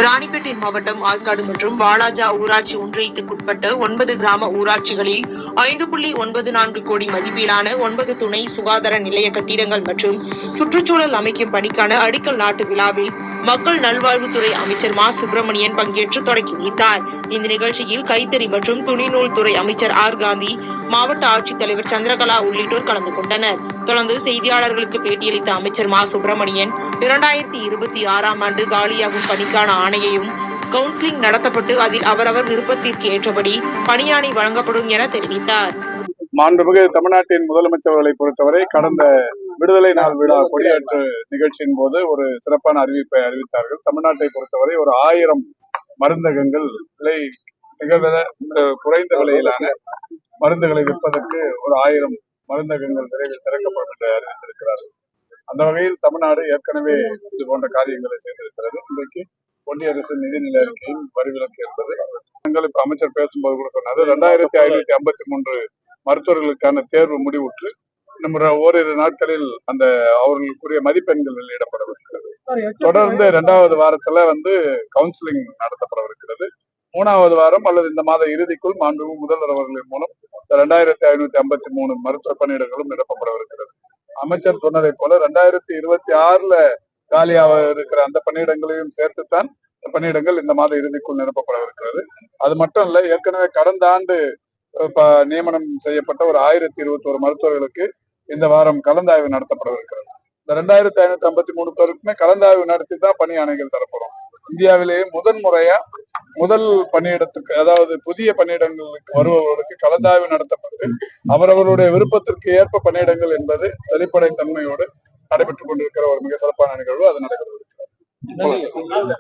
ராணிப்பேட்டை மாவட்டம் ஆற்காடு மற்றும் வாலாஜா ஊராட்சி ஒன்றியத்துக்குட்பட்ட 9 கிராம ஊராட்சிகளில் 5.94 கோடி மதிப்பிலான 9 துணை சுகாதார நிலைய கட்டிடங்கள் மற்றும் சுற்றுச்சூழல் அமைக்கும் பணிக்கான அடிக்கல் நாட்டு விழாவில் மக்கள் நல்வாழ்வுத்துறை அமைச்சர் மா சுப்பிரமணியன் பங்கேற்று தொடங்கி வைத்தார். இந்த நிகழ்ச்சியில் கைத்தறி மற்றும் துணிநூல் துறை அமைச்சர் ஆர் காந்தி, மாவட்ட ஆட்சித்தலைவர் சந்திரகலா உள்ளிட்டோர் கலந்து கொண்டனர். தொடர்ந்து செய்தியாளர்களுக்கு பேட்டியளித்த அமைச்சர் மா சுப்பிரமணியன் 2026ஆம் ஆண்டு காலியாகும் பணிக்கான ஆணையையும் கவுன்சிலிங் நடத்தப்பட்டு அதில் அவரவர் விருப்பத்திற்கு ஏற்றபடி பணியாணை வழங்கப்படும் என தெரிவித்தார். மாண்புமிகு தமிழ்நாட்டின் முதலமைச்சர்களை பொறுத்தவரை கடந்த விடுதலை நாள் விழா கொடியேற்று நிகழ்ச்சியின் போது ஒரு சிறப்பான அறிவிப்பை அறிவித்தார்கள். தமிழ்நாட்டை பொறுத்தவரை ஒரு 1000 மருந்தகங்கள் விலை குறைந்த விலையிலான மருந்துகளை விற்பதற்கு ஒரு 1000 மருந்தகங்கள் விரைவில் திறக்கப்படும் என்று அறிவித்திருக்கிறார்கள். அந்த வகையில் தமிழ்நாடு ஏற்கனவே இது போன்ற காரியங்களை செய்திருக்கிறது. இன்றைக்கு ஒன்றிய அரசின் நிதிநிலை அறிக்கையின் வரிவிலக்கு என்பது இப்ப அமைச்சர் பேசும்போது கூட சொன்னது 2553 மருத்துவர்களுக்கான தேர்வு முடிவுற்று நம்ம ஓரிரு நாட்களில் அந்த அவர்களுக்குரிய மதிப்பெண்கள் வெளியிடப்படவிருக்கிறது. தொடர்ந்து 2வது வாரத்துல கவுன்சிலிங் நடத்தப்படவிருக்கிறது. 3வது வாரம் அல்லது இந்த மாத இறுதிக்குள் மாண்புமிகு முதல்வர் அவர்களின் மூலம் 2553 மருத்துவ பணியிடங்களும் நிரப்பப்படவிருக்கிறது. அமைச்சர் சொன்னதை போல 2026ல காலியாக இருக்கிற அந்த பணியிடங்களையும் சேர்த்துத்தான் பணியிடங்கள் இந்த மாத இறுதிக்குள் நிரப்பப்படவிருக்கிறது. அது மட்டும் இல்ல, ஏற்கனவே கடந்த ஆண்டு நியமனம் செய்யப்பட்ட ஒரு 1021 மருத்துவர்களுக்கு இந்த வாரம் கலந்தாய்வு நடத்தப்படவிருக்கிறது. இந்த 2553 பேருக்குமே கலந்தாய்வு நடத்தி தான் பணி ஆணைகள் தரப்படும். இந்தியாவிலேயே முதல் பணியிடத்துக்கு, அதாவது புதிய பணியிடங்களுக்கு வருபவர்களுக்கு கலந்தாய்வு நடத்தப்பட்டு அவரவருடைய விருப்பத்திற்கு ஏற்ப பணியிடங்கள் என்பது வெளிப்படை தன்மையோடு நடைபெற்றுக் கொண்டிருக்கிற ஒரு மிக சிறப்பான நிகழ்வு. அது நடைபெறவிருக்கிறது.